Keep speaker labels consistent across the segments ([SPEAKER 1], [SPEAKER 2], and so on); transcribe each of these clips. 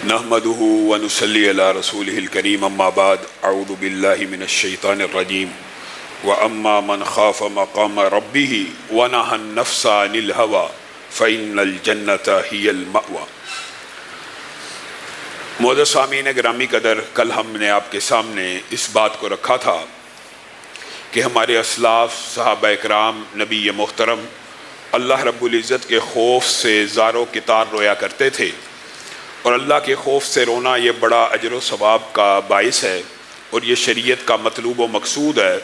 [SPEAKER 1] نحمده ونصلي على رسوله الكريم اما بعد اعوذ بالله من الشيطان الرجيم واما من خاف مقام ربه ونهى النفس عن الهوى فإن الجنة هي المأوى۔ معزز سامعین گرامی قدر، کل ہم نے آپ کے سامنے اس بات کو رکھا تھا کہ ہمارے اسلاف صحابہ اکرام نبی محترم اللہ رب العزت کے خوف سے زار و کتار رویا کرتے تھے، اور اللہ کے خوف سے رونا یہ بڑا اجر و ثواب کا باعث ہے اور یہ شریعت کا مطلوب و مقصود ہے۔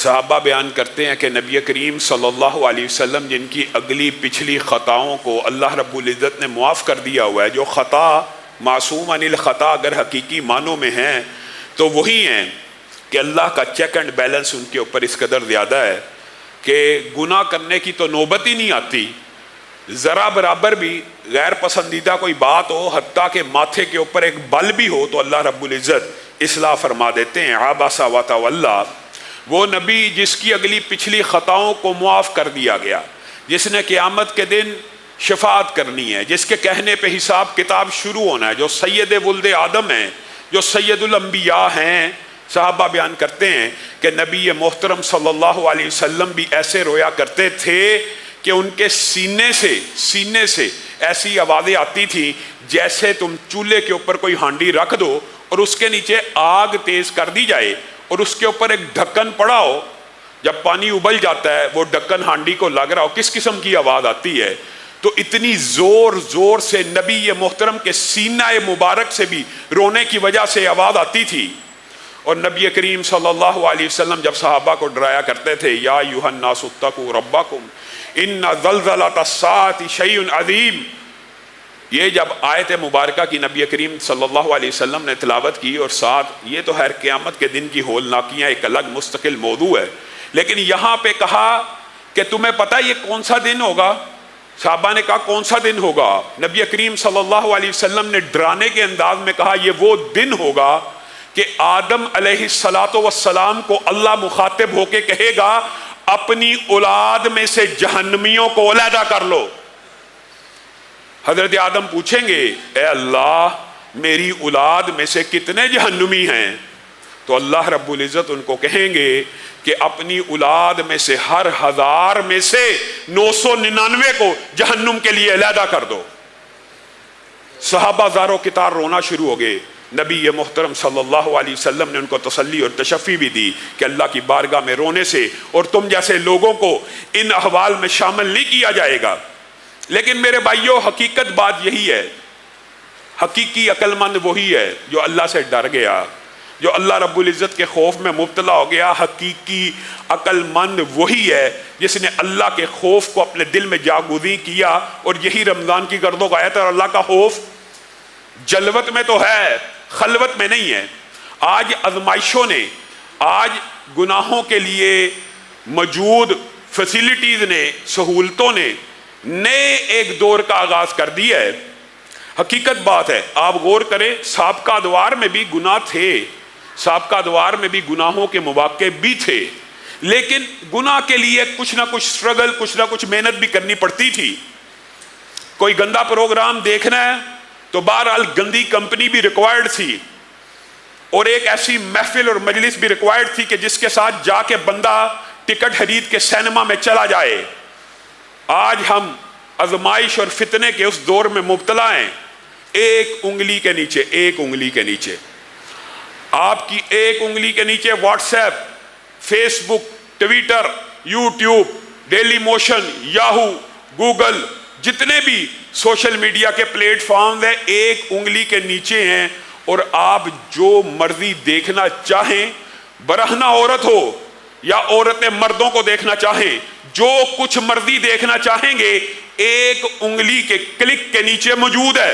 [SPEAKER 1] صحابہ بیان کرتے ہیں کہ نبی کریم صلی اللہ علیہ وسلم جن کی اگلی پچھلی خطاؤں کو اللہ رب العزت نے معاف کر دیا ہوا ہے، جو خطا معصوم عن الخطا اگر حقیقی معنوں میں ہیں تو وہی ہیں کہ اللہ کا چیک اینڈ بیلنس ان کے اوپر اس قدر زیادہ ہے کہ گناہ کرنے کی تو نوبت ہی نہیں آتی، ذرا برابر بھی غیر پسندیدہ کوئی بات ہو، حتیٰ کہ ماتھے کے اوپر ایک بل بھی ہو تو اللہ رب العزت اصلاح فرما دیتے ہیں۔ عبس وتولی، وہ نبی جس کی اگلی پچھلی خطاؤں کو معاف کر دیا گیا، جس نے قیامت کے دن شفاعت کرنی ہے، جس کے کہنے پہ حساب کتاب شروع ہونا ہے، جو سید ولد آدم ہیں، جو سید الانبیاء ہیں۔ صحابہ بیان کرتے ہیں کہ نبی محترم صلی اللہ علیہ وسلم بھی ایسے رویا کرتے تھے کہ ان کے سینے سے ایسی آوازیں آتی تھیں جیسے تم چولہے کے اوپر کوئی ہانڈی رکھ دو اور اس کے نیچے آگ تیز کر دی جائے اور اس کے اوپر ایک ڈھکن پڑا ہو، جب پانی ابل جاتا ہے وہ ڈھکن ہانڈی کو لگ رہا ہو، کس قسم کی آواز آتی ہے۔ تو اتنی زور سے نبی محترم کے سینہ مبارک سے بھی رونے کی وجہ سے آواز آتی تھی۔ اور نبی کریم صلی اللہ علیہ وسلم جب صحابہ کو ڈرایا کرتے تھے، یا ایھا الناس اتقوا ربکم ان زلزلۃ الساعۃ شیء عظیم، یہ جب آیت مبارکہ کی نبی کریم صلی اللہ علیہ وسلم نے تلاوت کی، اور ساتھ یہ تو خیر قیامت کے دن کی ہولناکیاں ایک الگ مستقل موضوع ہے، لیکن یہاں پہ کہا کہ تمہیں پتہ یہ کون سا دن ہوگا؟ صحابہ نے کہا کون سا دن ہوگا؟ نبی کریم صلی اللہ علیہ وسلم نے ڈرانے کے انداز میں کہا یہ وہ دن ہوگا کہ آدم علیہ السلام کو اللہ مخاطب ہو کے کہے گا اپنی اولاد میں سے جہنمیوں کو علیحدہ کر لو۔ حضرت آدم پوچھیں گے اے اللہ میری اولاد میں سے کتنے جہنمی ہیں؟ تو اللہ رب العزت ان کو کہیں گے کہ اپنی اولاد میں سے ہر 1000 میں سے 999 کو جہنم کے لیے علیحدہ کر دو۔ صحابہ زار و کتار رونا شروع ہو گئے۔ نبی محترم صلی اللہ علیہ وسلم نے ان کو تسلی اور تشفی بھی دی کہ اللہ کی بارگاہ میں رونے سے اور تم جیسے لوگوں کو ان احوال میں شامل نہیں کیا جائے گا۔ لیکن میرے بھائیوں، حقیقت بات یہی ہے، حقیقی عقل مند وہی ہے جو اللہ سے ڈر گیا، جو اللہ رب العزت کے خوف میں مبتلا ہو گیا۔ حقیقی عقل مند وہی ہے جس نے اللہ کے خوف کو اپنے دل میں جاگزیں کیا، اور یہی رمضان کی گرد و غایت ہے۔ اور اللہ کا خوف جلوت میں تو ہے، خلوت میں نہیں ہے۔ آج آزمائشوں نے، آج گناہوں کے لیے موجود فیسیلیٹیز نے، سہولتوں نے نئے ایک دور کا آغاز کر دیا ہے۔ حقیقت بات ہے، آپ غور کریں، سابقہ ادوار میں بھی گناہ تھے، سابقہ ادوار میں بھی گناہوں کے مواقع بھی تھے، لیکن گناہ کے لیے کچھ نہ کچھ سٹرگل، کچھ نہ کچھ محنت بھی کرنی پڑتی تھی۔ کوئی گندا پروگرام دیکھنا ہے تو بہرحال گندی کمپنی بھی ریکوائرڈ تھی، اور ایک ایسی محفل اور مجلس بھی ریکوائرڈ تھی کہ جس کے ساتھ جا کے بندہ ٹکٹ خرید کے سینما میں چلا جائے۔ آج ہم آزمائش اور فتنے کے اس دور میں مبتلا ہیں۔ ایک انگلی کے نیچے آپ کی ایک انگلی کے نیچے WhatsApp, Facebook, Twitter, YouTube, Dailymotion, Yahoo, Google, جتنے بھی سوشل میڈیا کے پلیٹ فارمز ہیں ایک انگلی کے نیچے ہیں، اور آپ جو مرضی دیکھنا چاہیں، برہنہ عورت ہو یا عورتیں مردوں کو دیکھنا چاہیں، جو کچھ مرضی دیکھنا چاہیں گے ایک انگلی کے کلک کے نیچے موجود ہے۔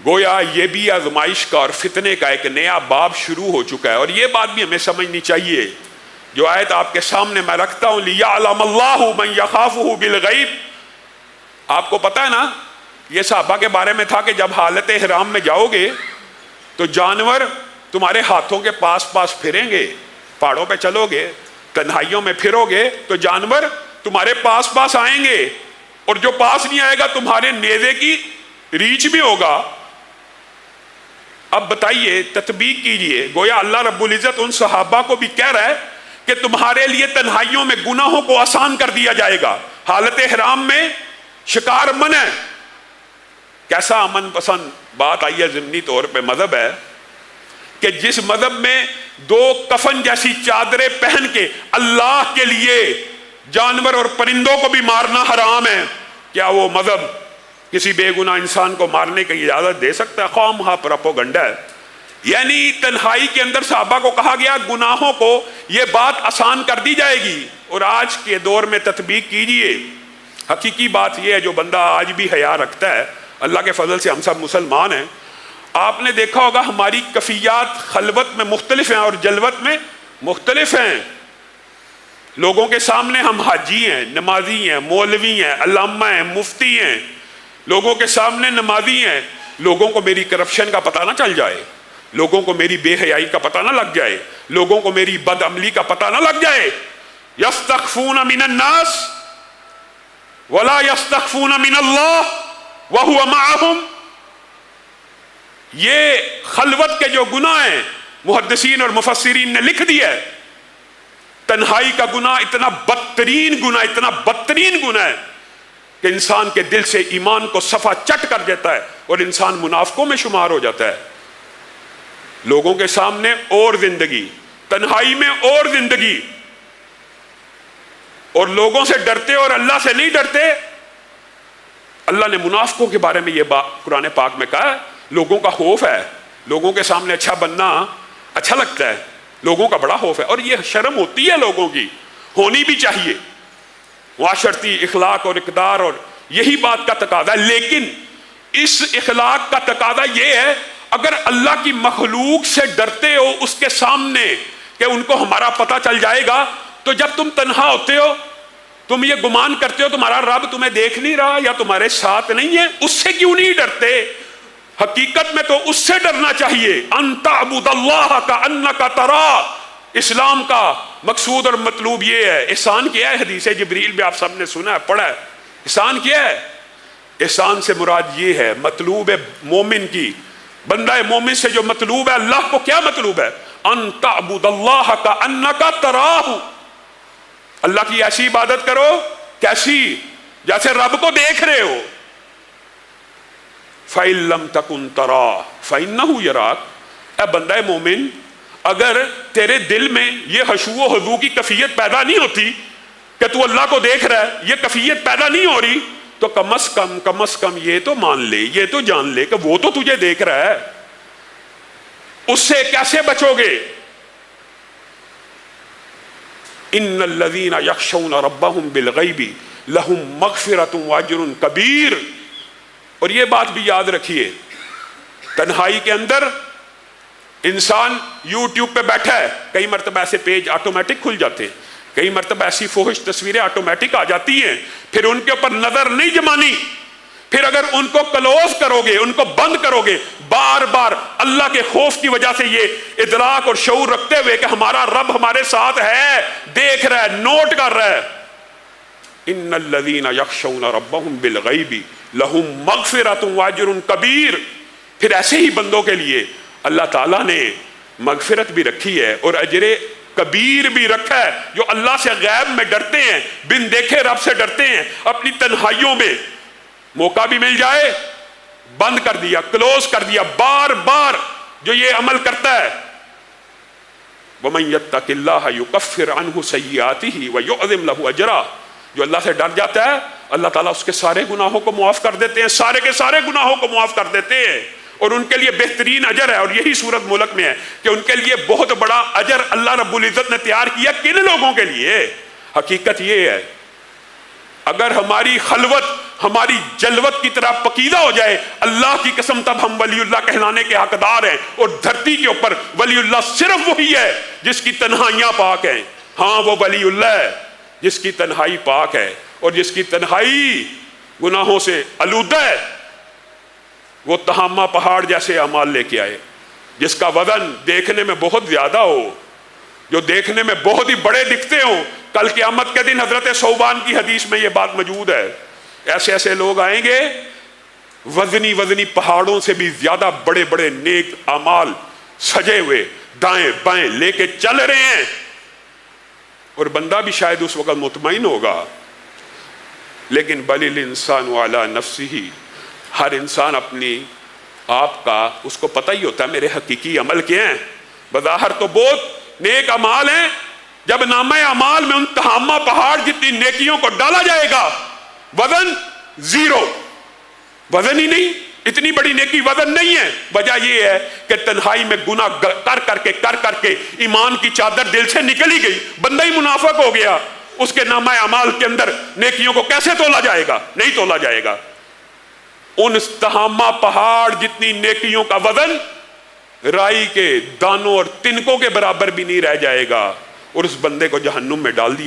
[SPEAKER 1] گویا یہ بھی آزمائش کا اور فتنے کا ایک نیا باب شروع ہو چکا ہے، اور یہ بات بھی ہمیں سمجھنی چاہیے۔ جو آیت آپ کے سامنے میں رکھتا ہوں، لِيَعْلَمَ اللَّهُ مَنْ يَخَافُهُ بِالْغَيْبِ، آپ کو پتہ ہے نا، یہ صحابہ کے بارے میں تھا کہ جب حالت احرام میں جاؤ گے تو جانور تمہارے ہاتھوں کے پاس پھریں گے، پہاڑوں پہ چلو گے، تنہائیوں میں پھرو گے تو جانور تمہارے پاس آئیں گے، اور جو پاس نہیں آئے گا تمہارے نیزے کی ریچ بھی ہوگا. اب بتائیے، تطبیق کیجئے، گویا اللہ رب العزت ان صحابہ کو بھی کہہ رہا ہے کہ تمہارے لیے تنہائیوں میں گناہوں کو آسان کر دیا جائے گا. حالت احرام میں شکار منع ہے. کیسا امن پسند بات آئی ہے ضمنی طور پہ مذہب ہے کہ جس مذہب میں 2 کفن جیسی چادریں پہن کے اللہ کے لیے جانور اور پرندوں کو بھی مارنا حرام ہے، کیا وہ مذہب کسی بے گناہ انسان کو مارنے کی اجازت دے سکتا ہے؟ خواہ پروپیگنڈا ہے. یعنی تنہائی کے اندر صحابہ کو کہا گیا گناہوں کو یہ بات آسان کر دی جائے گی. اور آج کے دور میں تطبیق کیجئے، حقیقی بات یہ ہے جو بندہ آج بھی حیا رکھتا ہے، اللہ کے فضل سے ہم سب مسلمان ہیں. آپ نے دیکھا ہوگا ہماری کفیات خلوت میں مختلف ہیں اور جلوت میں مختلف ہیں. لوگوں کے سامنے ہم حاجی ہیں، نمازی ہیں، مولوی ہیں، علامہ ہیں، مفتی ہیں. لوگوں کے سامنے نمازی ہیں، لوگوں کو میری کرپشن کا پتہ نہ چل جائے، لوگوں کو میری بے حیائی کا پتہ نہ لگ جائے، لوگوں کو میری بد عملی کا پتہ نہ لگ جائے. یستخفون من الناس ولا یستخفون من اللہ وہو معہم. یہ خلوت کے جو گناہ ہیں محدثین اور مفسرین نے لکھ دیا ہے. تنہائی کا گناہ اتنا بدترین گناہ، اتنا بدترین گناہ ہے کہ انسان کے دل سے ایمان کو صفا چٹ کر دیتا ہے اور انسان منافقوں میں شمار ہو جاتا ہے. لوگوں کے سامنے اور زندگی، تنہائی میں اور زندگی، اور لوگوں سے ڈرتے اور اللہ سے نہیں ڈرتے. اللہ نے منافقوں کے بارے میں یہ بات قرآن پاک میں کہا ہے، لوگوں کا خوف ہے، لوگوں کے سامنے اچھا بننا اچھا لگتا ہے، لوگوں کا بڑا خوف ہے. اور یہ شرم ہوتی ہے، لوگوں کی ہونی بھی چاہیے، معاشرتی اخلاق اور اقدار، اور یہی بات کا تقاضا ہے. لیکن اس اخلاق کا تقاضا یہ ہے اگر اللہ کی مخلوق سے ڈرتے ہو اس کے سامنے کہ ان کو ہمارا پتہ چل جائے گا، تو جب تم تنہا ہوتے ہو تم یہ گمان کرتے ہو تمہارا رب تمہیں دیکھ نہیں رہا یا تمہارے ساتھ نہیں ہے. اس سے کیوں نہیں ڈرتے؟ حقیقت میں تو اس سے ڈرنا چاہیے. ان تعبد اللہ کأنک تراہ. اسلام کا مقصود اور مطلوب یہ ہے. احسان کیا ہے؟ حدیث جبریل بھی آپ سب نے سنا ہے، پڑھا ہے. احسان کیا ہے؟ احسان سے مراد یہ ہے، مطلوب ہے مومن کی، بندہ مومن سے جو مطلوب ہے، اللہ کو کیا مطلوب ہے؟ ان تعبد اللہ کأنک تراہ. اللہ کی ایسی عبادت کرو، کیسی؟ جیسے رب کو دیکھ رہے ہو. فَإِن لَمْ تَكُنْ تَرَاهُ فَإِنَّهُ يَرَاكَ. اے بندہ مومن، اگر تیرے دل میں یہ خشوع و خضوع کی کیفیت پیدا نہیں ہوتی کہ تو اللہ کو دیکھ رہا ہے، یہ کیفیت پیدا نہیں ہو رہی، تو کم از کم یہ تو مان لے، یہ تو جان لے کہ وہ تو تجھے دیکھ رہا ہے. اس سے کیسے بچو گے؟ ان الذین یخشون ربهم بالغیب لہم مغفرۃ واجر کبیر. اور یہ بات بھی یاد رکھیے، تنہائی کے اندر انسان یوٹیوب پہ بیٹھا ہے، کئی مرتبہ ایسے پیج آٹومیٹک کھل جاتے ہیں، کئی مرتبہ ایسی فحش تصویریں آٹومیٹک آ جاتی ہیں، پھر ان کے اوپر نظر نہیں جمانی. پھر اگر ان کو کلوز کرو گے، ان کو بند کرو گے، بار بار اللہ کے خوف کی وجہ سے یہ ادراک اور شعور رکھتے ہوئے کہ ہمارا رب ہمارے ساتھ ہے، دیکھ رہا ہے، نوٹ کر رہا ہے. ان الذین یخشون ربهم بالغیب لہم مغفرۃ واجر کبیر. پھر ایسے ہی بندوں کے لیے اللہ تعالیٰ نے مغفرت بھی رکھی ہے اور اجر کبیر بھی رکھا ہے. جو اللہ سے غیب میں ڈرتے ہیں، بن دیکھے رب سے ڈرتے ہیں، اپنی تنہائیوں میں موقع بھی مل جائے بند کر دیا، کلوز کر دیا. بار بار جو یہ عمل کرتا ہے، وَمَن يَتَّقِ اللَّهَ يُكَفِّرْ عَنْهُ سَيِّئَاتِهِ وَيُعْظِمْ لَهُ أَجْرًا. جو اللہ سے ڈر جاتا ہے اللہ تعالیٰ اس کے سارے گناہوں کو معاف کر دیتے ہیں، سارے کے سارے گناہوں کو معاف کر دیتے ہیں، اور ان کے لیے بہترین اجر ہے. اور یہی صورت ملک میں ہے کہ ان کے لیے بہت بڑا اجر اللہ رب العزت نے تیار کیا. کن لوگوں کے لیے؟ حقیقت یہ ہے اگر ہماری خلوت ہماری جلوت کی طرح پکیدہ ہو جائے، اللہ کی قسم تب ہم ولی اللہ کہلانے کے حقدار ہیں. اور دھرتی کے اوپر ولی اللہ صرف وہی ہے جس کی تنہائیاں پاک ہیں. ہاں، وہ ولی اللہ ہے جس کی تنہائی پاک ہے اور جس کی تنہائی گناہوں سے آلودہ ہے. وہ تہامہ پہاڑ جیسے اعمال لے کے آئے، جس کا وزن دیکھنے میں بہت زیادہ ہو، جو دیکھنے میں بہت ہی بڑے دکھتے ہوں. کل قیامت کے دن حضرت ثوبان کی حدیث میں یہ بات موجود ہے. ایسے ایسے لوگ آئیں گے وزنی وزنی پہاڑوں سے بھی زیادہ بڑے بڑے نیک اعمال سجے ہوئے دائیں بائیں لے کے چل رہے ہیں، اور بندہ بھی شاید اس وقت مطمئن ہوگا، لیکن بل الانسان علی نفسہ، ہر انسان اپنی آپ کا اس کو پتہ ہی ہوتا ہے میرے حقیقی عمل کیا ہیں۔ بظاہر تو بہت نیک اعمال ہیں، جب نامہ اعمال میں ان تہامہ پہاڑ جتنی نیکیوں کو ڈالا جائے گا، وزن زیرو، وزن ہی نہیں، اتنی بڑی نیکی وزن نہیں ہے۔ وجہ یہ ہے کہ تنہائی میں گناہ کر کے ایمان کی چادر دل سے نکل ہی گئی، بندہ ہی منافق ہو گیا، اس کے نامہ اعمال کے اندر نیکیوں کو کیسے تولا جائے گا؟ نہیں تولا جائے گا۔ ان تہامہ پہاڑ جتنی نیکیوں کا وزن رائی کے دانوں اور تنکوں کے برابر بھی نہیں رہ جائے گا، اور اس بندے کو جہنم میں ڈال دیا